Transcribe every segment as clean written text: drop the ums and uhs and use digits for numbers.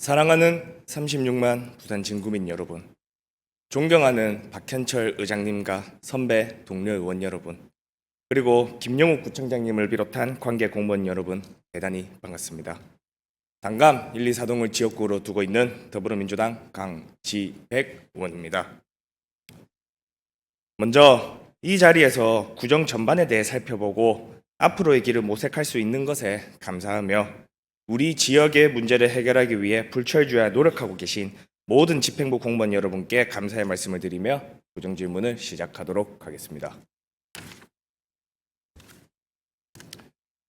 사랑하는 36만 부산 진구민 여러분, 존경하는 박현철 의장님과 선배 동료 의원 여러분, 그리고 김영욱 구청장님을 비롯한 관계 공무원 여러분, 대단히 반갑습니다. 단감 1, 2, 4동을 지역구로 두고 있는 더불어민주당 강지백 의원입니다. 먼저 이 자리에서 구정 전반에 대해 살펴보고 앞으로의 길을 모색할 수 있는 것에 감사하며 우리 지역의 문제를 해결하기 위해 불철주야 노력하고 계신 모든 집행부 공무원 여러분께 감사의 말씀을 드리며 구정 질문을 시작하도록 하겠습니다.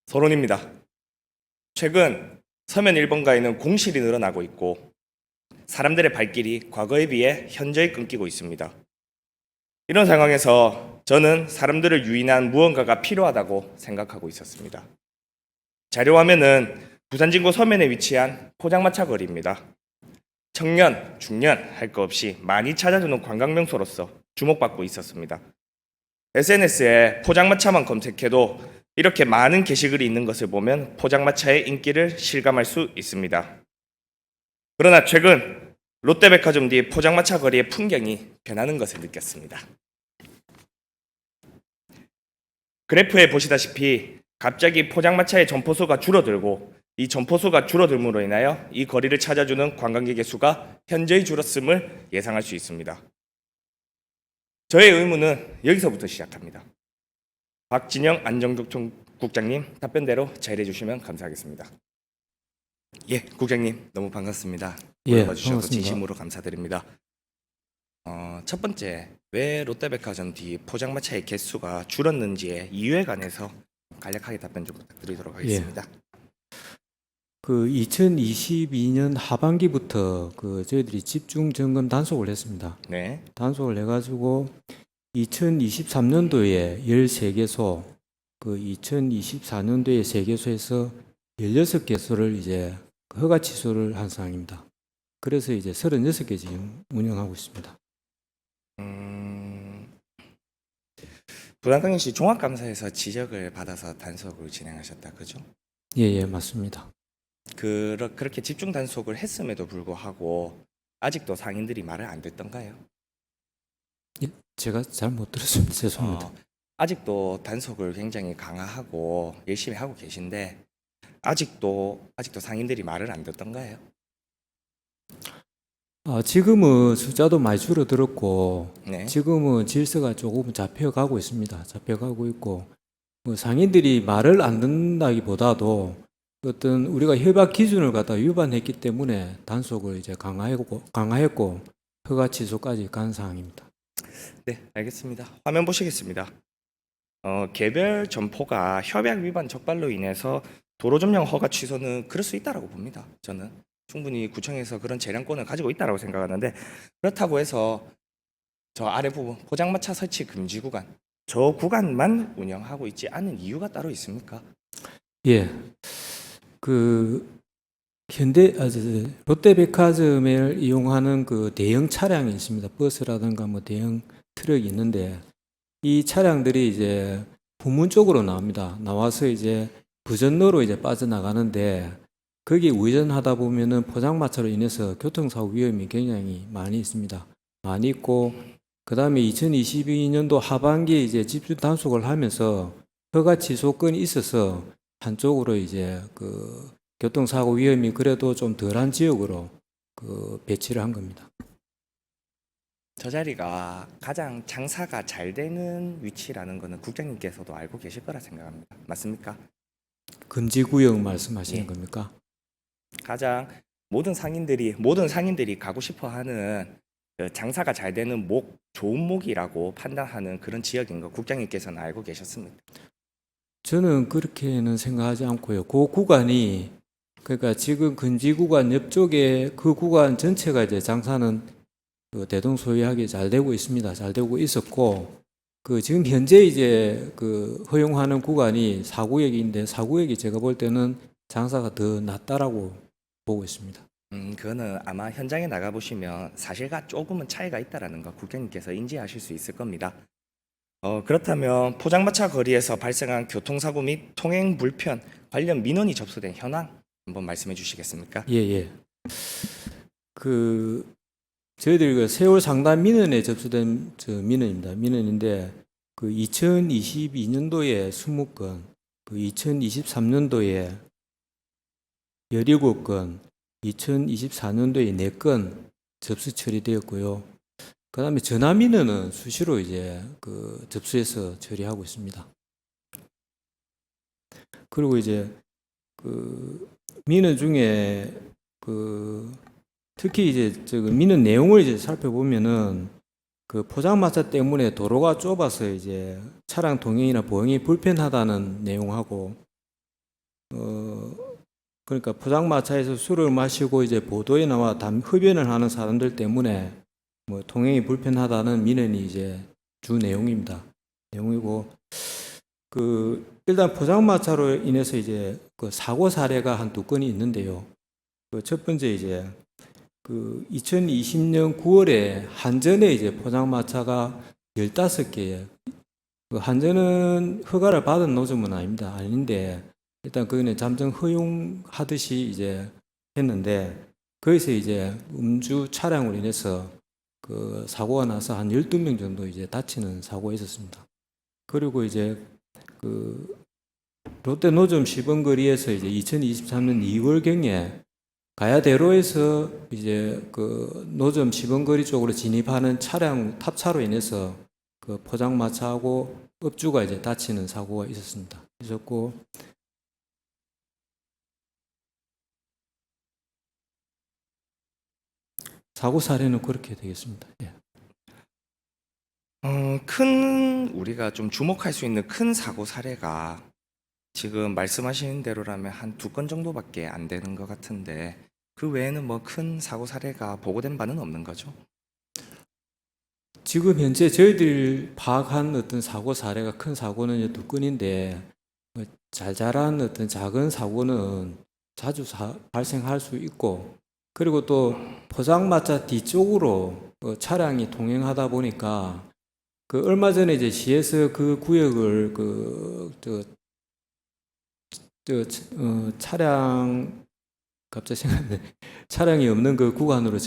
서론입니다. 최근 서면 1번가에는 공실이 늘어나고 있고 사람들의 발길이 과거에 비해 현저히 끊기고 있습니다. 이런 상황에서 저는 사람들을 유인한 무언가가 필요하다고 생각하고 있었습니다. 자료화면은 부산진구 서면에 위치한 포장마차 거리입니다. 청년, 중년 할 것 없이 많이 찾아주는 관광명소로서 주목받고 있었습니다. SNS에 포장마차만 검색해도 이렇게 많은 게시글이 있는 것을 보면 포장마차의 인기를 실감할 수 있습니다. 그러나 최근 롯데백화점 뒤 포장마차 거리의 풍경이 변하는 것을 느꼈습니다. 그래프에 보시다시피 갑자기 포장마차의 점포수가 줄어들고 이 점포수가 줄어들므로 인하여 이 거리를 찾아주는 관광객의 수가 현저히 줄었음을 예상할 수 있습니다. 저의 의문은 여기서부터 시작합니다. 박진영 안전국장님 답변대로 자리해 주시면 감사하겠습니다. 예, 국장님 너무 반갑습니다. 불러봐 주셔서 진심으로 감사드립니다. 첫 번째, 왜 롯데백화점 뒤 포장마차의 개수가 줄었는지의 이유에 관해서 간략하게 답변 좀 부탁드리도록 하겠습니다. 그 2022년 하반기부터 저희들이 집중 점검 단속을 했습니다. 네. 단속을 해가지고 2023년도에 13개소, 2024년도에 3개소에서 16개소를 이제 허가 취소를 한 상황입니다. 그래서 이제 36개 지금 운영하고 있습니다. 부산광역시 종합감사에서 지적을 받아서 단속을 진행하셨다, 그죠? 예, 맞습니다. 그렇게 집중 단속을 했음에도 불구하고 아직도 상인들이 말을 안 듣던가요? 예, 제가 잘 못 들었습니다. 죄송합니다. 아직도 단속을 굉장히 강화하고 열심히 하고 계신데 아직도 상인들이 말을 안 듣던가요? 지금은 숫자도 많이 줄어들었고 네. 지금은 질서가 조금 잡혀가고 있습니다. 잡혀가고 있고 상인들이 말을 안 듣는다기보다도 어떤 우리가 협약 기준을 갖다 위반했기 때문에 단속을 이제 강화했고 허가 취소까지 간 상황입니다. 네, 알겠습니다. 화면 보시겠습니다. 개별 점포가 협약 위반 적발로 인해서 도로 점령 허가 취소는 그럴 수 있다라고 봅니다. 저는 충분히 구청에서 그런 재량권을 가지고 있다라고 생각하는데 그렇다고 해서 저 아래 부분 포장마차 설치 금지 구간 저 구간만 운영하고 있지 않은 이유가 따로 있습니까? 예, 롯데백화점을 이용하는 대형 차량이 있습니다. 버스라든가 대형 트럭이 있는데 이 차량들이 이제 부문 쪽으로 나옵니다. 나와서 이제 부전로로 이제 빠져나가는데 거기 우회전하다 보면은 포장마차로 인해서 교통사고 위험이 굉장히 많이 있습니다. 많이 있고 그 다음에 2022년도 하반기에 이제 집중 단속을 하면서 허가 취소 건이 있어서 한쪽으로 이제 교통사고 위험이 그래도 좀 덜한 지역으로 배치를 한 겁니다. 저 자리가 가장 장사가 잘 되는 위치라는 것은 국장님께서도 알고 계실 거라 생각합니다. 맞습니까? 금지구역 말씀하시는 예. 겁니까? 가장 모든 상인들이 가고 싶어하는 장사가 잘 되는 좋은 목이라고 판단하는 그런 지역인 거 국장님께서는 알고 계셨습니까? 저는 그렇게는 생각하지 않고요. 그 구간이 그러니까 지금 금지 구간 옆쪽에 그 구간 전체가 이제 장사는 대동소이하게 잘 되고 있습니다. 잘 되고 있었고 지금 현재 이제 허용하는 구간이 4구역인데 4구역이 제가 볼 때는 장사가 더 낫다라고 보고 있습니다. 그거는 아마 현장에 나가 보시면 사실과 조금은 차이가 있다라는 거 국장님께서 인지하실 수 있을 겁니다. 그렇다면 포장마차 거리에서 발생한 교통사고 및 통행 불편 관련 민원이 접수된 현황 한번 말씀해 주시겠습니까? 예. 그 저희들이 그 세월 상담 민원에 접수된 민원입니다. 민원인데 그 2022년도에 20건, 그 2023년도에 17건, 2024년도에 4건 접수 처리되었고요. 그다음에 전화 민원은 수시로 이제 그 접수해서 처리하고 있습니다. 그리고 이제 그 민원 중에 그 특히 이제 민원 내용을 이제 살펴보면은 그 포장마차 때문에 도로가 좁아서 이제 차량 통행이나 보행이 불편하다는 내용하고 그러니까 포장마차에서 술을 마시고 이제 보도에 나와 흡연을 하는 사람들 때문에 뭐 통행이 불편하다는 민원이 이제 주 내용입니다. 내용이고 그 일단 포장마차로 인해서 이제 그 사고 사례가 한 2건이 있는데요. 그 첫 번째 이제 그 2020년 9월에 한전에 이제 포장마차가 15개에 그 한전은 허가를 받은 노점은 아닌데 일단 거기는 잠정 허용하듯이 이제 했는데 거기서 이제 음주 차량으로 인해서 그 사고가 나서 한 12명 정도 이제 다치는 사고가 있었습니다. 그리고 이제 그 롯데 노점 시범거리에서 이제 2023년 2월경에 가야대로에서 이제 그 노점 시범거리 쪽으로 진입하는 차량 탑차로 인해서 그 포장마차하고 업주가 이제 다치는 사고가 있었고 사고 사례는 그렇게 되겠습니다. 예. 큰 우리가 좀 주목할 수 있는 큰 사고 사례가 지금 말씀하시는 대로라면 한 2건 정도밖에 안 되는 것 같은데 그 외에는 뭐 큰 사고 사례가 보고된 바는 없는 거죠? 지금 현재 저희들 파악한 어떤 사고 사례가 큰 사고는 이제 2건인데 뭐 잘잘한 어떤 작은 사고는 자주 발생할 수 있고 그리고 또 포장마차 뒤쪽으로 차량이 통행하다 보니까 그 얼마 전에 이제 시에서 그 구역을 차량 갑자기 생각나네. 차량이 없는 그 구간으로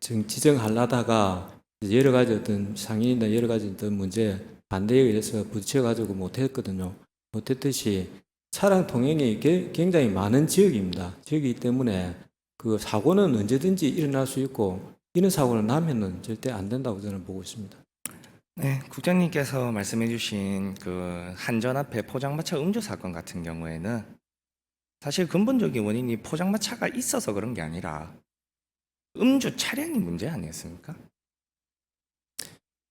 지정하려다가 여러 가지 어떤 상인이나 여러 가지 어떤 문제 반대에 의해서 부딪혀가지고 못했거든요. 못했듯이 차량 통행이 굉장히 많은 지역입니다. 지역이기 때문에 그 사고는 언제든지 일어날 수 있고 이런 사고는 나면은 절대 안 된다고 저는 보고 있습니다. 네, 국장님께서 말씀해주신 그 한전 앞에 포장마차 음주 사건 같은 경우에는 사실 근본적인 원인이 포장마차가 있어서 그런 게 아니라 음주 차량이 문제 아니었습니까?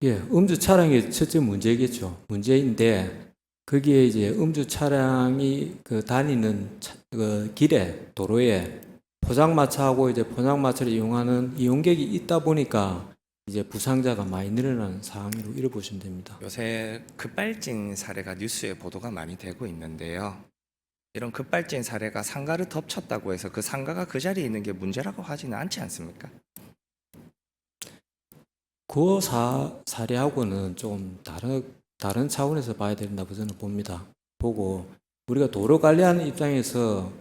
예, 음주 차량이 첫째 문제겠죠. 문제인데 거기에 이제 음주 차량이 그 다니는 그 길에 도로에 포장마차하고 이제 포장마차를 이용하는 이용객이 있다 보니까 이제 부상자가 많이 늘어나는 상황으로 이래 보시면 됩니다. 요새 급발진 사례가 뉴스에 보도가 많이 되고 있는데요. 이런 급발진 사례가 상가를 덮쳤다고 해서 그 상가가 그 자리에 있는 게 문제라고 하지는 않지 않습니까? 그 사례하고는 좀 다른 차원에서 봐야 된다고 저는 봅니다. 보고 우리가 도로 관리하는 입장에서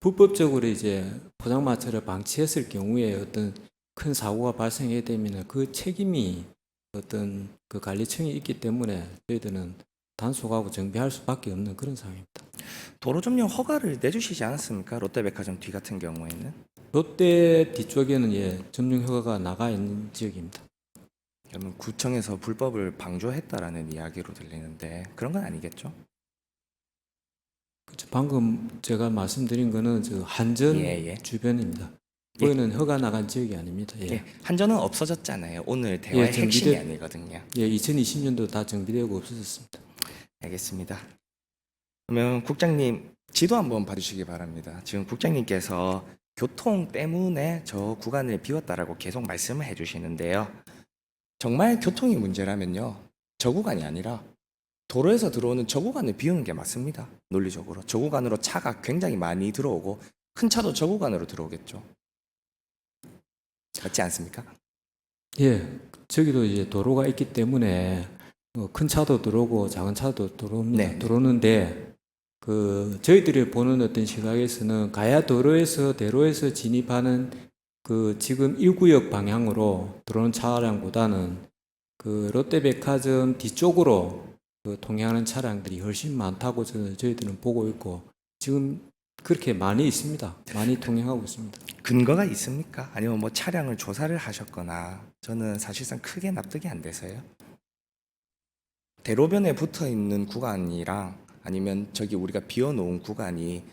불법적으로 이제 포장마차를 방치했을 경우에 어떤 큰 사고가 발생하게 되면 그 책임이 어떤 그 관리청이 있기 때문에 저희들은 단속하고 정비할 수밖에 없는 그런 상황입니다. 도로 점령 허가를 내주시지 않았습니까? 롯데백화점 뒤 같은 경우에는. 롯데 뒤쪽에는 예, 점령 허가가 나가 있는 지역입니다. 그러면 구청에서 불법을 방조했다라는 이야기로 들리는데 그런 건 아니겠죠? 그렇죠. 방금 제가 말씀드린 거는 저 한전 예. 주변입니다. 거기는 허가 나간 지역이 아닙니다. 예. 예, 한전은 없어졌잖아요. 오늘 대화의 예, 핵심이 아니거든요. 예, 2020년도 다 정비되고 없어졌습니다. 알겠습니다. 그러면 국장님 지도 한번 봐주시기 바랍니다. 지금 국장님께서 교통 때문에 저 구간을 비웠다라고 계속 말씀을 해주시는데요. 정말 교통이 문제라면요, 저 구간이 아니라 도로에서 들어오는 저 구간을 비우는 게 맞습니다. 논리적으로 저 구간으로 차가 굉장히 많이 들어오고 큰 차도 저 구간으로 들어오겠죠. 맞지 않습니까? 예, 저기도 이제 도로가 있기 때문에 큰 차도 들어오고 작은 차도 들어옵니다. 네. 들어오는데 저희들이 보는 어떤 시각에서는 가야 도로에서 대로에서 진입하는 지금 1구역 방향으로 들어오는 차량보다는 롯데백화점 뒤쪽으로 통행하는 차량들이 훨씬 많다고 저희들은 보고 있고 지금 그렇게 많이 있습니다. 많이 통행하고 있습니다. 근거가 있습니까? 아니면 뭐 차량을 조사를 하셨거나 저는 사실상 크게 납득이 안 돼서요. 대로변에 붙어 있는 구간이랑 아니면 저기 우리가 비워놓은 구간이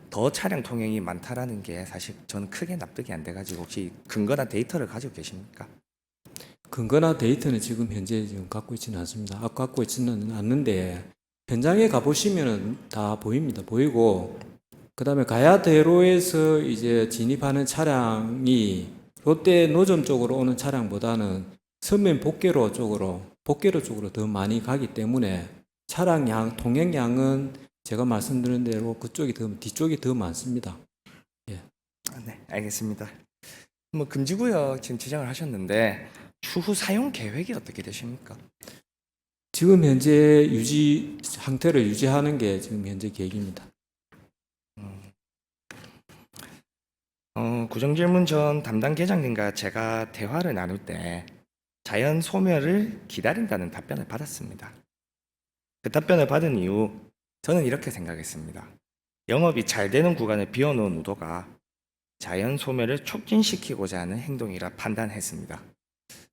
더 차량 통행이 많다라는 게 사실 저는 크게 납득이 안 돼가지고 혹시 근거나 데이터를 가지고 계십니까? 근거나 데이터는 지금 현재 지금 갖고 있지는 않습니다. 갖고 있지는 않는데 현장에 가보시면은 다 보입니다. 보이고 그다음에 가야대로에서 이제 진입하는 차량이 롯데 노점 쪽으로 오는 차량보다는 서면 복개로 쪽으로 더 많이 가기 때문에 차량 통행량은 제가 말씀드린 대로 뒤쪽이 더 많습니다. 네, 알겠습니다. 뭐 금지구역 지금 지정을 하셨는데 추후 사용 계획이 어떻게 되십니까? 지금 현재 상태를 유지하는 게 지금 현재 계획입니다. 구정질문 전 담당 계장님과 제가 대화를 나눌 때 자연 소멸을 기다린다는 답변을 받았습니다. 그 답변을 받은 이후 저는 이렇게 생각했습니다. 영업이 잘 되는 구간을 비워놓은 의도가 자연 소멸을 촉진시키고자 하는 행동이라 판단했습니다.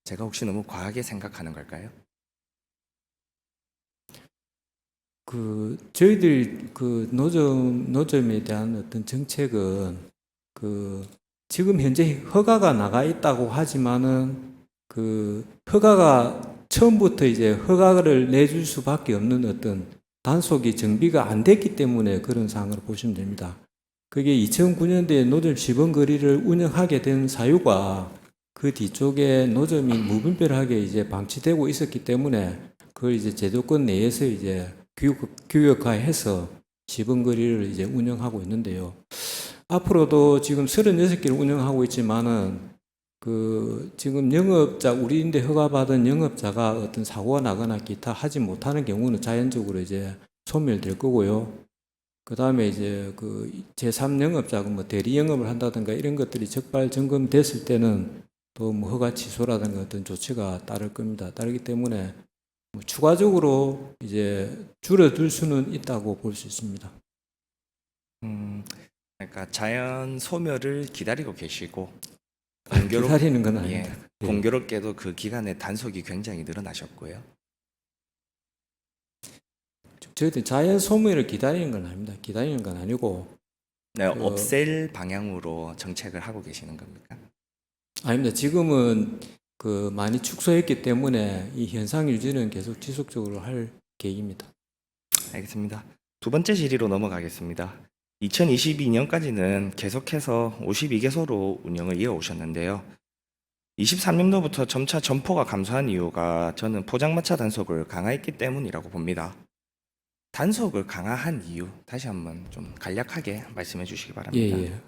제가 혹시 너무 과하게 생각하는 걸까요? 저희들 노점에 대한 어떤 정책은 지금 현재 허가가 나가 있다고 하지만은 허가가 처음부터 이제 허가를 내줄 수밖에 없는 어떤 단속이 정비가 안 됐기 때문에 그런 상황으로 보시면 됩니다. 그게 2009년도에 노점 시범거리를 운영하게 된 사유가 그 뒤쪽에 노점이 무분별하게 이제 방치되고 있었기 때문에 그걸 이제 제도권 내에서 이제 규격화해서 시범거리를 이제 운영하고 있는데요. 앞으로도 지금 36개를 운영하고 있지만은 지금 우리인데 허가받은 영업자가 어떤 사고가 나거나 기타 하지 못하는 경우는 자연적으로 이제 소멸될 거고요. 그 다음에 이제 제3영업자가 뭐 대리 영업을 한다든가 이런 것들이 적발 점검됐을 때는 또 뭐 허가 취소라든가 어떤 조치가 따를 겁니다. 따르기 때문에 뭐 추가적으로 이제 줄어들 수는 있다고 볼 수 있습니다. 그러니까 자연 소멸을 기다리고 계시고 기다리는 건 아닙니다. 예. 공교롭게도 그 기간에 단속이 굉장히 늘어나셨고요. 저희들 자연 소멸을 기다리는 건 아닙니다. 기다리는 건 아니고 네, 없앨 방향으로 정책을 하고 계시는 겁니까? 아닙니다. 지금은 많이 축소했기 때문에 이 현상 유지는 계속 지속적으로 할 계획입니다. 알겠습니다. 두 번째 질의로 넘어가겠습니다. 2022년까지는 계속해서 52개소로 운영을 이어오셨는데요. 23년도부터 점차 점포가 감소한 이유가 저는 포장마차 단속을 강화했기 때문이라고 봅니다. 단속을 강화한 이유 다시 한번 좀 간략하게 말씀해 주시기 바랍니다. 예.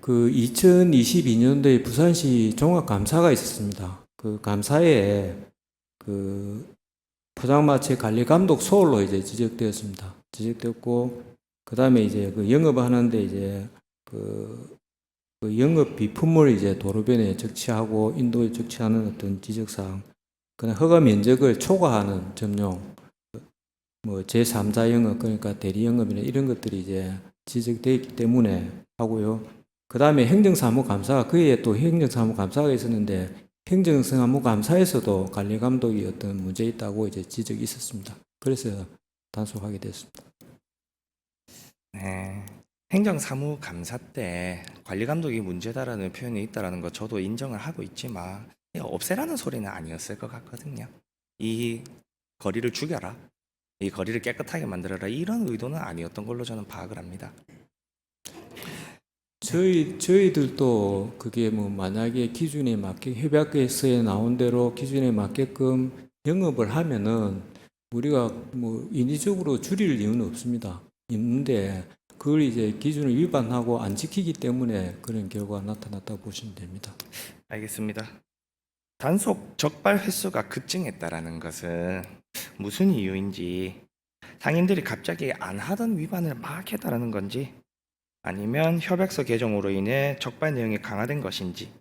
2022년도에 부산시 종합감사가 있었습니다. 그 감사에 포장마차 관리감독 소홀로 이제 지적되었고 그 다음에 이제 영업하는데 이제 영업 비품을 이제 도로변에 적치하고 인도에 적치하는 어떤 지적사항, 그다음 허가 면적을 초과하는 점용, 뭐 제3자 영업 그러니까 대리 영업이나 이런 것들이 이제 지적되어 있기 때문에 하고요. 그 다음에 행정사무감사가 그에 또 행정사무감사가 있었는데 행정사무감사에서도 관리감독이 어떤 문제 있다고 이제 지적이 있었습니다. 그래서 단속하게 됐습니다. 네. 행정사무감사 때 관리감독이 문제다라는 표현이 있다라는 거 저도 인정을 하고 있지만 없애라는 소리는 아니었을 것 같거든요. 이 거리를 죽여라, 이 거리를 깨끗하게 만들어라 이런 의도는 아니었던 걸로 저는 파악을 합니다. 저희들도 그게 뭐 만약에 기준에 맞게 협약서에 나온 대로 기준에 맞게끔 영업을 하면은 우리가 뭐 인위적으로 줄일 이유는 없습니다. 있는데 그걸 이제 기준을 위반하고 안 지키기 때문에 그런 결과가 나타났다고 보시면 됩니다. 알겠습니다. 단속 적발 횟수가 급증했다라는 것은 무슨 이유인지 상인들이 갑자기 안 하던 위반을 막 했다라는 건지, 아니면 협약서 개정으로 인해 적발 내용이 강화된 것인지,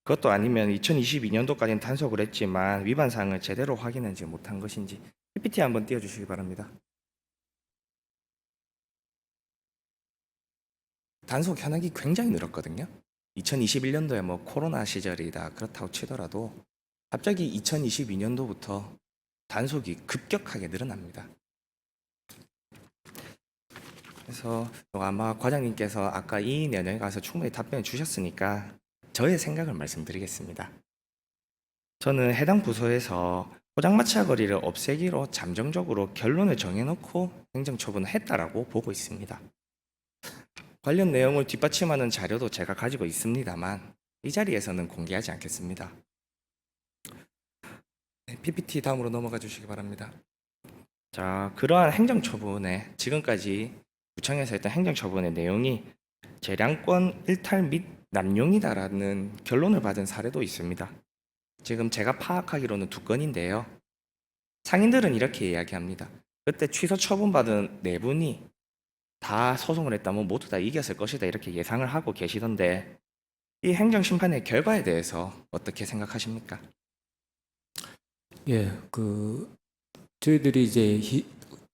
그것도 아니면 2022년도까지는 단속을 했지만 위반 사항을 제대로 확인하지 못한 것인지 PPT 한번 띄워주시기 바랍니다. 단속 현황이 굉장히 늘었거든요. 2021년도에 뭐 코로나 시절이다 그렇다고 치더라도 갑자기 2022년도부터 단속이 급격하게 늘어납니다. 그래서 아마 과장님께서 아까 이 내용에 가서 충분히 답변을 주셨으니까 저의 생각을 말씀드리겠습니다. 저는 해당 부서에서 포장마차 거리를 없애기로 잠정적으로 결론을 정해놓고 행정처분을 했다라고 보고 있습니다. 관련 내용을 뒷받침하는 자료도 제가 가지고 있습니다만 이 자리에서는 공개하지 않겠습니다. PPT 다음으로 넘어가 주시기 바랍니다. 자, 그러한 행정처분에 지금까지 구청에서 했던 행정처분의 내용이 재량권 일탈 및 남용이다라는 결론을 받은 사례도 있습니다. 지금 제가 파악하기로는 2건인데요. 상인들은 이렇게 이야기합니다. 그때 취소 처분받은 4분이 다 소송을 했다면 모두 다 이겼을 것이다 이렇게 예상을 하고 계시던데 이 행정심판의 결과에 대해서 어떻게 생각하십니까? 예, 저희들이 이제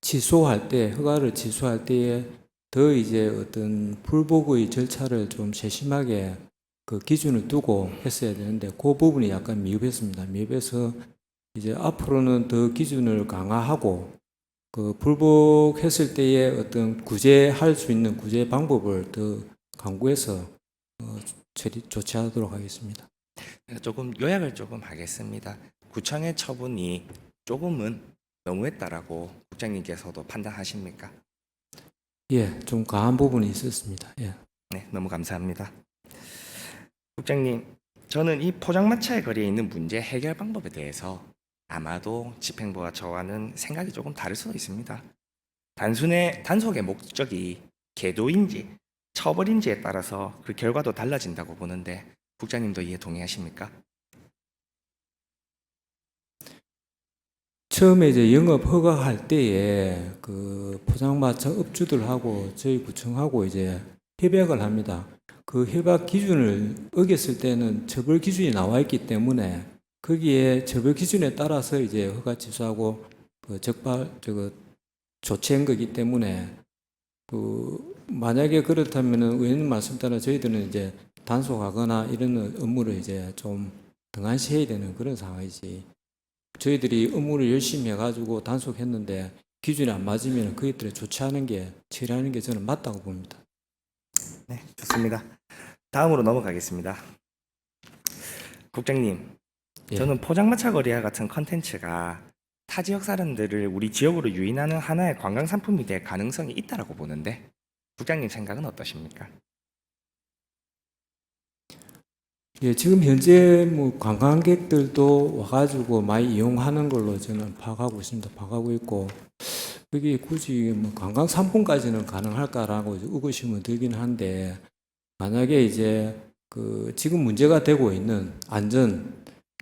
취소할 때, 허가를 취소할 때에 더 이제 어떤 불복의 절차를 좀 세심하게 그 기준을 두고 했어야 되는데 그 부분이 약간 미흡했습니다. 미흡해서 이제 앞으로는 더 기준을 강화하고 그 불복했을 때의 어떤 구제할 수 있는 구제 방법을 더 강구해서 조치하도록 하겠습니다. 조금 요약을 조금 하겠습니다. 구청의 처분이 조금은 너무했다라고 국장님께서도 판단하십니까? 예, 좀 강한 부분이 있었습니다. 예. 네, 너무 감사합니다. 국장님, 저는 이 포장마차의 거리에 있는 문제 해결 방법에 대해서 아마도 집행부와 저와는 생각이 조금 다를 수도 있습니다. 단순히 단속의 목적이 계도인지 처벌인지에 따라서 그 결과도 달라진다고 보는데 국장님도 이에 동의하십니까? 처음에 이제 영업 허가할 때에 그 포장마차 업주들하고 저희 구청하고 이제 협약을 합니다. 그 협약 기준을 어겼을 때는 처벌 기준이 나와 있기 때문에 거기에 처벌 기준에 따라서 이제 허가 취소하고 그 조치한 거기 때문에 만약에 그렇다면은 의원님 말씀 따라 저희들은 이제 단속하거나 이런 업무를 이제 좀 등한시해야 되는 그런 상황이지. 저희들이 업무를 열심히 해가지고 단속했는데 기준이 안 맞으면 그것들을 조치하는 게 처리하는 게 저는 맞다고 봅니다. 네, 좋습니다. 다음으로 넘어가겠습니다. 국장님, 예. 저는 포장마차 거리와 같은 컨텐츠가 타 지역 사람들을 우리 지역으로 유인하는 하나의 관광 상품이 될 가능성이 있다라고 보는데 국장님 생각은 어떠십니까? 예, 지금 현재 뭐 관광객들도 와가지고 많이 이용하는 걸로 저는 파악하고 있습니다. 파악하고 있고 그게 굳이 뭐 관광 상품까지는 가능할까라고 이제 의구심은 들긴 한데 만약에 이제 지금 문제가 되고 있는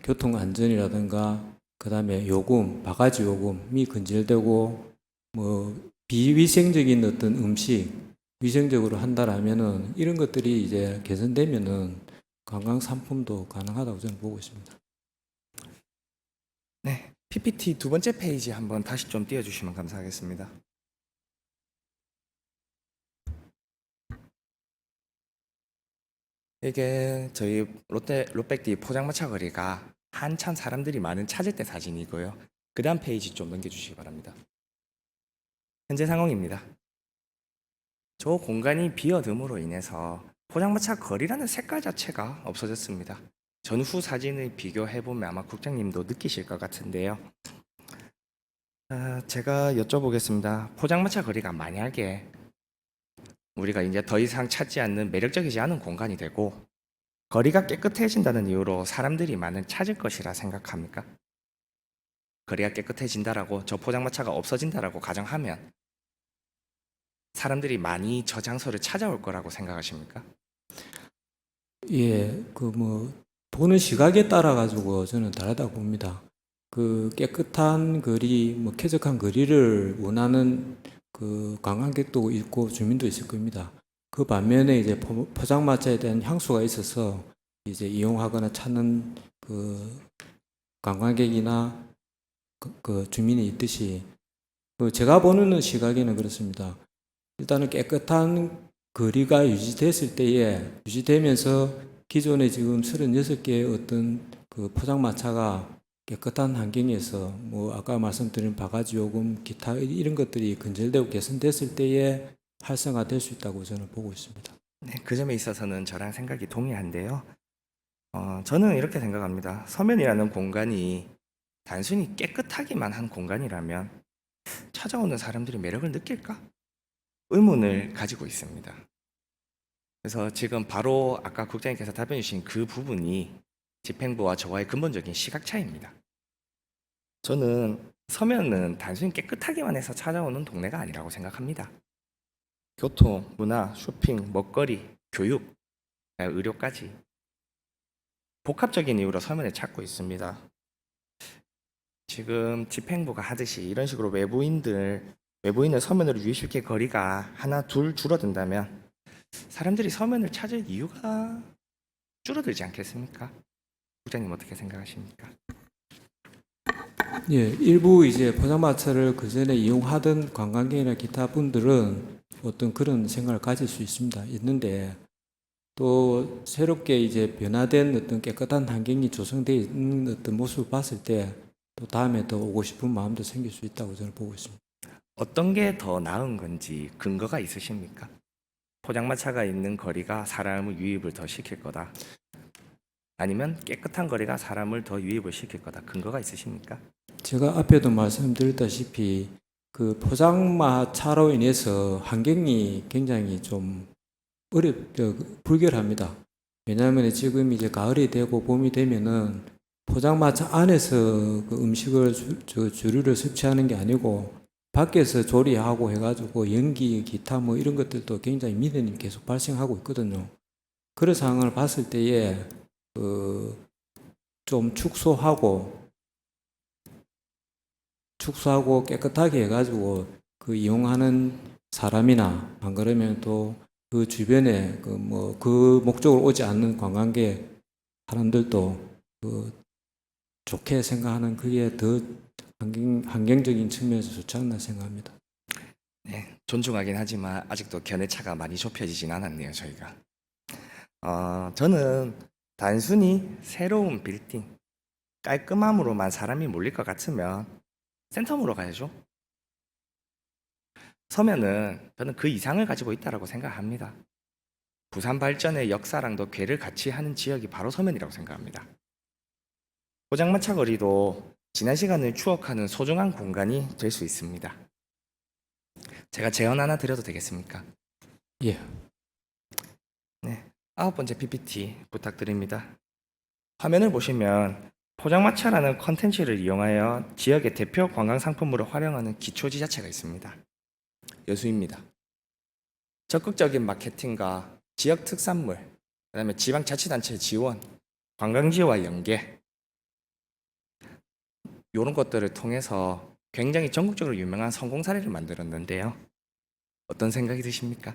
교통 안전이라든가 그다음에 요금, 바가지 요금이 근절되고 뭐 비위생적인 어떤 음식 위생적으로 한다라면은 이런 것들이 이제 개선되면은 관광 상품도 가능하다고 저는 보고 있습니다. 네, PPT 2번째 페이지 한번 다시 좀 띄워주시면 감사하겠습니다. 이게 저희 롯백디 포장마차 거리가 한참 사람들이 많은 찾을 때 사진이고요. 그 다음 페이지 좀 넘겨주시기 바랍니다. 현재 상황입니다. 저 공간이 비어듦으로 인해서 포장마차 거리라는 색깔 자체가 없어졌습니다. 전후 사진을 비교해보면 아마 국장님도 느끼실 것 같은데요. 제가 여쭤보겠습니다. 포장마차 거리가 만약에 우리가 이제 더 이상 찾지 않는 매력적이지 않은 공간이 되고 거리가 깨끗해진다는 이유로 사람들이 많은 찾을 것이라 생각합니까? 거리가 깨끗해진다라고 저 포장마차가 없어진다라고 가정하면 사람들이 많이 저 장소를 찾아올 거라고 생각하십니까? 예, 보는 시각에 따라 가지고 저는 다르다고 봅니다. 그 깨끗한 거리, 뭐 쾌적한 거리를 원하는 그 관광객도 있고 주민도 있을 겁니다. 그 반면에 이제 포장마차에 대한 향수가 있어서 이제 이용하거나 찾는 그 관광객이나 그 주민이 있듯이 그 제가 보는 시각에는 그렇습니다. 일단은 깨끗한 거리가 유지되면서 기존에 지금 36개의 어떤 그 포장마차가 깨끗한 환경에서 뭐 아까 말씀드린 바가지 요금 기타 이런 것들이 근절되고 개선됐을 때에 활성화될 수 있다고 저는 보고 있습니다. 네, 그 점에 있어서는 저랑 생각이 동의한데요. 저는 이렇게 생각합니다. 서면이라는 공간이 단순히 깨끗하기만 한 공간이라면 찾아오는 사람들이 매력을 느낄까? 의문을 가지고 있습니다. 그래서 지금 바로 아까 국장님께서 답변해 주신 그 부분이 집행부와 저와의 근본적인 시각 차이입니다. 저는 서면은 단순히 깨끗하기만 해서 찾아오는 동네가 아니라고 생각합니다. 교통, 문화, 쇼핑, 먹거리, 교육, 의료까지 복합적인 이유로 서면을 찾고 있습니다. 지금 집행부가 하듯이 이런 식으로 외부인을 서면으로 유입시킬 거리가 하나 둘 줄어든다면 사람들이 서면을 찾을 이유가 줄어들지 않겠습니까? 부장님 어떻게 생각하십니까? 예, 일부 이제 포장마차를 그전에 이용하던 관광객이나 기타 분들은 어떤 그런 생각을 가질 수 있는데 또 새롭게 이제 변화된 어떤 깨끗한 환경이 조성되어 있는 어떤 모습을 봤을 때 또 다음에 더 오고 싶은 마음도 생길 수 있다고 저는 보고 있습니다. 어떤 게 더 나은 건지 근거가 있으십니까? 포장마차가 있는 거리가 사람을 유입을 더 시킬 거다. 아니면 깨끗한 거리가 사람을 더 유입을 시킬 거다. 근거가 있으십니까? 제가 앞에도 말씀드렸다시피 그 포장마차로 인해서 환경이 굉장히 좀 불결합니다. 왜냐하면 지금 이제 가을이 되고 봄이 되면은 포장마차 안에서 그 음식을 주류를 섭취하는 게 아니고 밖에서 조리하고 해가지고 연기, 기타 뭐 이런 것들도 굉장히 민원이 계속 발생하고 있거든요. 그런 상황을 봤을 때에 좀 축소하고 깨끗하게 해가지고 그 이용하는 사람이나 안 그러면 또 그 주변에 그 목적으로 오지 않는 관광객 사람들도 그 좋게 생각하는 그게 더 환경적인 측면에서 좋지 않나 생각합니다. 네, 존중하긴 하지만 아직도 견해차가 많이 좁혀지진 않았네요, 저희가. 저는 단순히 새로운 빌딩, 깔끔함으로만 사람이 몰릴 것 같으면 센텀으로 가야죠. 서면은 저는 그 이상을 가지고 있다고 생각합니다. 부산 발전의 역사랑도 궤를 같이 하는 지역이 바로 서면이라고 생각합니다. 포장마차 거리도 지난 시간을 추억하는 소중한 공간이 될 수 있습니다. 제가 제안 하나 드려도 되겠습니까? 예. 네, 9번째 PPT 부탁드립니다. 화면을 보시면 포장마차라는 컨텐츠를 이용하여 지역의 대표 관광 상품으로 활용하는 기초지자체가 있습니다. 여수입니다. 적극적인 마케팅과 지역 특산물, 그다음에 지방자치단체 지원, 관광지와 연계 이런 것들을 통해서 굉장히 전국적으로 유명한 성공 사례를 만들었는데요. 어떤 생각이 드십니까?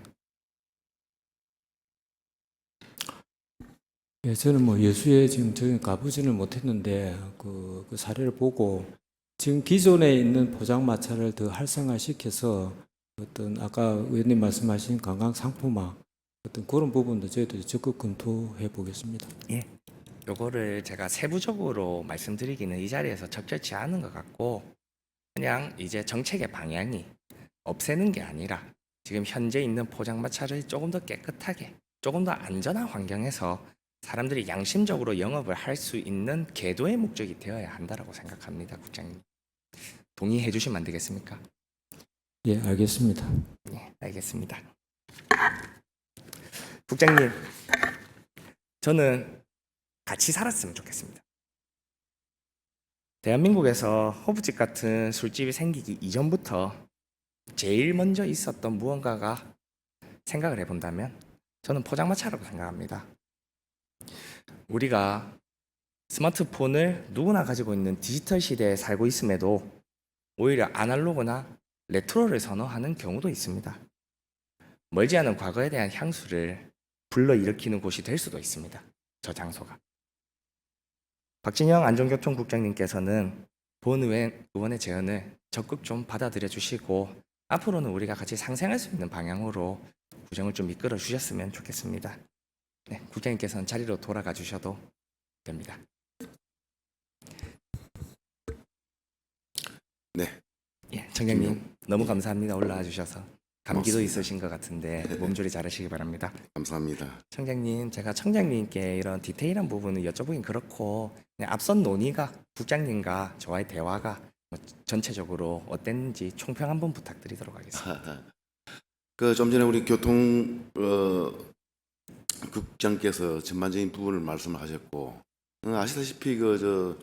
예, 저는 뭐 여수에 지금 저희 가보지는 못했는데 그 사례를 보고 지금 기존에 있는 포장마차를 더 활성화시켜서 어떤 아까 의원님 말씀하신 관광 상품화 어떤 그런 부분도 저희들이 적극 검토해 보겠습니다. 예. 요거를 제가 세부적으로 말씀드리기는 이 자리에서 적절치 않은 것 같고 그냥 이제 정책의 방향이 없애는 게 아니라 지금 현재 있는 포장마차를 조금 더 깨끗하게 조금 더 안전한 환경에서 사람들이 양심적으로 영업을 할 수 있는 계도의 목적이 되어야 한다라고 생각합니다, 국장님. 동의해 주시면 안 되겠습니까? 예, 알겠습니다. 네, 알겠습니다. 국장님, 저는 같이 살았으면 좋겠습니다. 대한민국에서 호프집 같은 술집이 생기기 이전부터 제일 먼저 있었던 무언가가 생각을 해본다면 저는 포장마차라고 생각합니다. 우리가 스마트폰을 누구나 가지고 있는 디지털 시대에 살고 있음에도 오히려 아날로그나 레트로를 선호하는 경우도 있습니다. 멀지 않은 과거에 대한 향수를 불러일으키는 곳이 될 수도 있습니다. 저 장소가. 박진영 안전교통국장님께서는 본 의원의 제안을 적극 좀 받아들여 주시고 앞으로는 우리가 같이 상생할 수 있는 방향으로 구정을 좀 이끌어 주셨으면 좋겠습니다. 네, 국장님께서는 자리로 돌아가 주셔도 됩니다. 네, 예, 청장님 너무 감사합니다. 올라와 주셔서. 감기도 고맙습니다. 있으신 것 같은데 몸조리 잘하시기 바랍니다. 감사합니다. 청장님, 제가 청장님께 이런 디테일한 부분을 여쭤보긴 그렇고 그냥 앞선 논의가 국장님과 저와의 대화가 뭐 전체적으로 어땠는지 총평 한번 부탁드리도록 하겠습니다. 그 좀 전에 우리 교통 국장께서 전반적인 부분을 말씀하셨고 아시다시피 그 저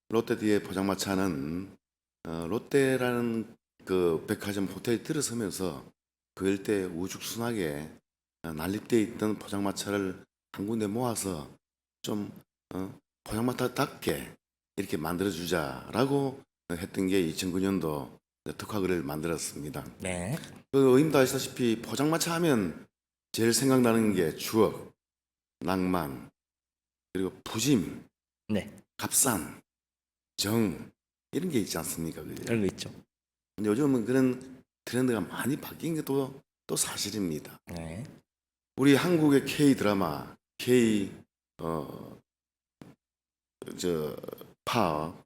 롯데 뒤에 포장마차는 롯데라는 그 백화점 호텔에 들어서면서 그 일대 우죽순하게 난립되어 있던 포장마차를 한 군데 모아서 좀 포장마차답게 이렇게 만들어주자라고 했던 게 2009년도 특화글을 만들었습니다. 네, 그 의원님도 아시다시피 포장마차 하면 제일 생각나는 게 추억, 낭만, 그리고 부짐, 네, 값싼, 정 이런 게 있지 않습니까? 그죠? 그런 거 있죠. 근데 요즘은 그런 트렌드가 많이 바뀐 게 또 사실입니다. 네, 우리 한국의 K 드라마, K 파업,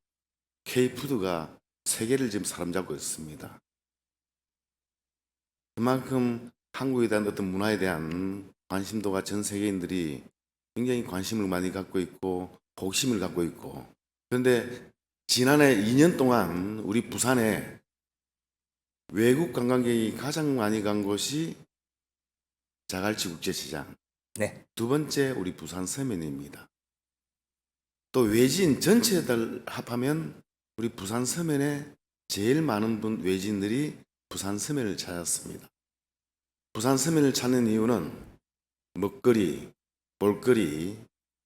K 푸드가 세계를 지금 사로잡고 있습니다. 그만큼 한국에 대한 어떤 문화에 대한 관심도가 전 세계인들이 굉장히 관심을 많이 갖고 있고 호기심을 갖고 있고, 그런데 지난해 2년 동안 우리 부산에 외국 관광객이 가장 많이 간 곳이 자갈치 국제시장, 네, 두 번째 우리 부산 서면입니다. 또 외지인 전체를 합하면 우리 부산 서면에 제일 많은 외지인들이 부산 서면을 찾았습니다. 부산 서면을 찾는 이유는 먹거리, 볼거리,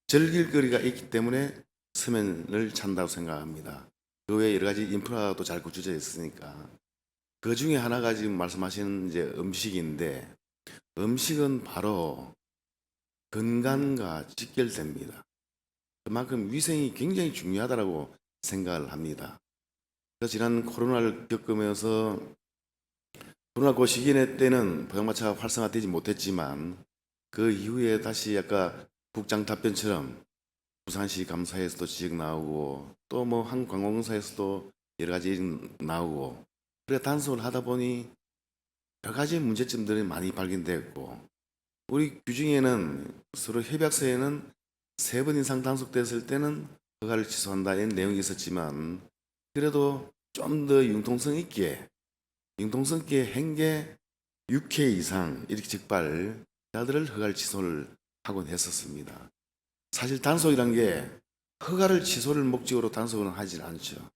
즐길거리가 있기 때문에 서면을 찾는다고 생각합니다. 그 외에 여러 가지 인프라도 잘 구축되어 있으니까. 그 중에 하나가 지금 말씀하시는 이제 음식인데, 음식은 바로 건강과 직결됩니다. 그만큼 위생이 굉장히 중요하다고 생각을 합니다. 그래서 지난 코로나를 겪으면서 코로나 시기에 때는 포장마차가 활성화되지 못했지만 그 이후에 다시 아까 국장 답변처럼 부산시 감사에서도 지적 나오고 또 뭐 한국관광공사에서도 여러 가지 나오고 그래 단속을 하다 보니 여러 가지 문제점들이 많이 발견되었고 우리 규정에는 서로 협약서에는 3번 이상 단속됐을 때는 허가를 취소한다 이런 내용이 있었지만 그래도 좀 더 융통성 있게 행계 6회 이상 이렇게 적발자들을 허가를 취소를 하곤 했었습니다. 사실 단속이란 게 허가를 취소를 목적으로 단속은 하질 않죠.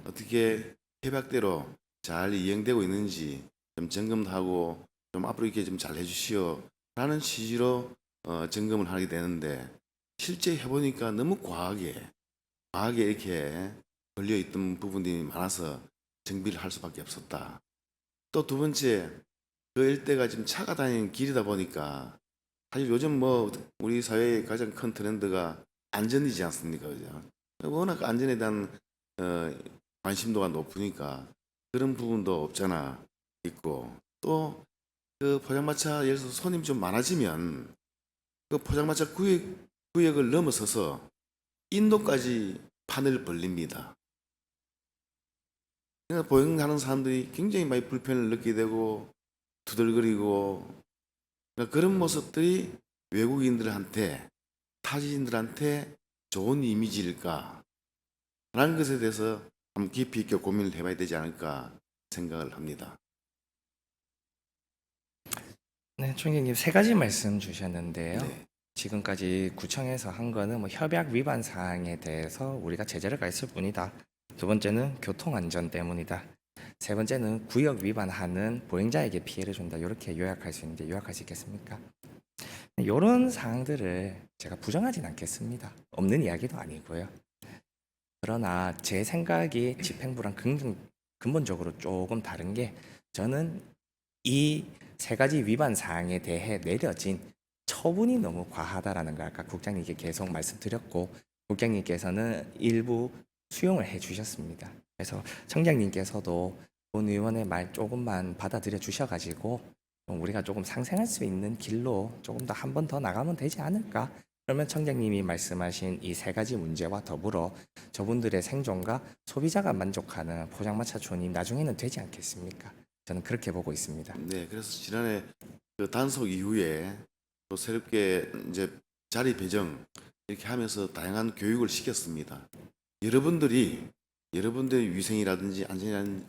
어떻게 협약대로 잘 이행되고 있는지 좀 점검도 하고 좀 앞으로 이렇게 좀 잘 해주시오 라는 취지로 점검을 하게 되는데 실제 해보니까 너무 과하게 이렇게 걸려있던 부분이 많아서 정비를 할 수밖에 없었다. 또 두 번째, 그 일대가 지금 차가 다니는 길이다 보니까 사실 요즘 뭐 우리 사회의 가장 큰 트렌드가 안전이지 않습니까? 그죠? 워낙 안전에 대한 관심도가 높으니까 그런 부분도 없잖아 있고 또 그 포장마차 예를 들어서 손님 좀 많아지면 그 포장마차 구역을 넘어서서 인도까지 판을 벌립니다. 그러니까 보행하는 사람들이 굉장히 많이 불편을 느끼게 되고 두들거리고 그러니까 그런 모습들이 외국인들한테 타지인들한테 좋은 이미지일까 라는 것에 대해서 한번 깊이 있게 고민을 해봐야 되지 않을까 생각을 합니다. 네, 총장님 3가지 말씀 주셨는데요. 네. 지금까지 구청에서 한 거는 뭐 협약 위반 사항에 대해서 우리가 제재를 가했을 뿐이다. 두 번째는 교통안전 때문이다. 세 번째는 구역 위반하는 보행자에게 피해를 준다. 이렇게 요약할 수 있는데 요약할 수 있겠습니까? 이런 사항들을 제가 부정하진 않겠습니다. 없는 이야기도 아니고요. 그러나 제 생각이 집행부랑 근본적으로 조금 다른 게, 저는 이 세 가지 위반 사항에 대해 내려진 처분이 너무 과하다라는 걸 아까 국장님께 계속 말씀드렸고, 국장님께서는 일부 수용을 해 주셨습니다. 그래서 청장님께서도 본 의원의 말 조금만 받아들여 주셔가지고 좀 우리가 조금 상생할 수 있는 길로 조금 더 한 번 더 나가면 되지 않을까? 그러면 청장님이 말씀하신 이 세 가지 문제와 더불어 저분들의 생존과 소비자가 만족하는 포장마차촌이 나중에는 되지 않겠습니까? 저는 그렇게 보고 있습니다. 네, 그래서 지난해 그 단속 이후에 또 새롭게 이제 자리 배정 이렇게 하면서 다양한 교육을 시켰습니다. 여러분들의 위생이라든지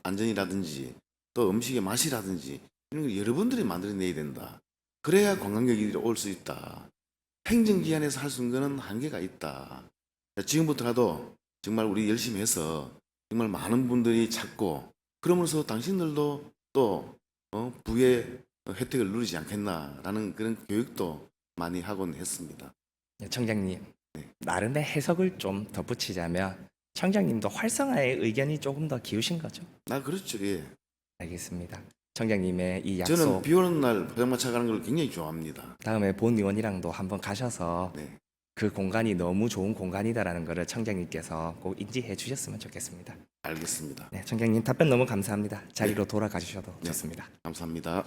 안전이라든지 또 음식의 맛이라든지 이런 걸 여러분들이 만들어내야 된다. 그래야 관광객이 올 수 있다. 행정기관에서 할 수 있는 거는 한계가 있다. 지금부터라도 정말 우리 열심히 해서 정말 많은 분들이 찾고, 그러면서 당신들도 또 부의 혜택을 누리지 않겠나라는 그런 교육도 많이 하곤 했습니다. 네, 청장님, 네. 나름의 해석을 좀 덧붙이자면 청장님도 활성화의 의견이 조금 더 기우신 거죠? 그렇죠. 예. 알겠습니다. 청장님의 이 저는 약속 비 오는 날 포장마차 가는 걸 굉장히 좋아합니다. 다음에 본 의원이랑도 한번 가셔서 네. 그 공간이 너무 좋은 공간이다라는 것을 청장님께서 꼭 인지해 주셨으면 좋겠습니다. 알겠습니다. 네, 청장님 답변 너무 감사합니다. 자리로 돌아가 주셔도 네. 좋습니다. 감사합니다.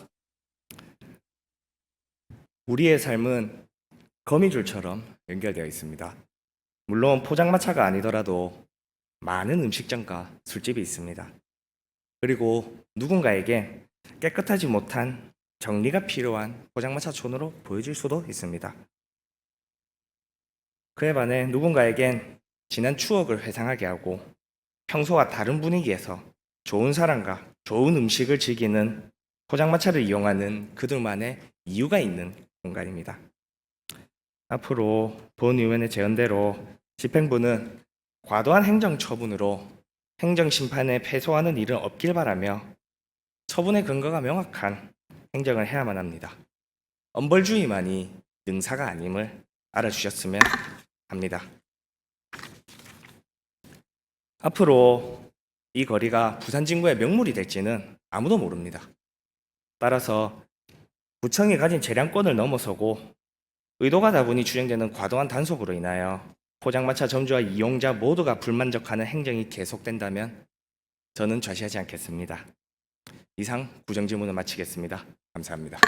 우리의 삶은 거미줄처럼 연결되어 있습니다. 물론 포장마차가 아니더라도 많은 음식점과 술집이 있습니다. 그리고 누군가에게 깨끗하지 못한 정리가 필요한 포장마차촌으로 보여질 수도 있습니다. 그에 반해 누군가에겐 지난 추억을 회상하게 하고 평소와 다른 분위기에서 좋은 사람과 좋은 음식을 즐기는 포장마차를 이용하는 그들만의 이유가 있는 공간입니다. 앞으로 본 의원의 제언대로 집행부는 과도한 행정처분으로 행정심판에 패소하는 일은 없길 바라며 처분의 근거가 명확한 행정을 해야만 합니다. 엄벌주의만이 능사가 아님을 알아주셨으면 합니다. 앞으로 이 거리가 부산 진구의 명물이 될지는 아무도 모릅니다. 따라서 구청이 가진 재량권을 넘어서고 의도가 다분히 추정되는 과도한 단속으로 인하여 포장마차 점주와 이용자 모두가 불만족하는 행정이 계속된다면 저는 좌시하지 않겠습니다. 이상 구정질문을 마치겠습니다. 감사합니다.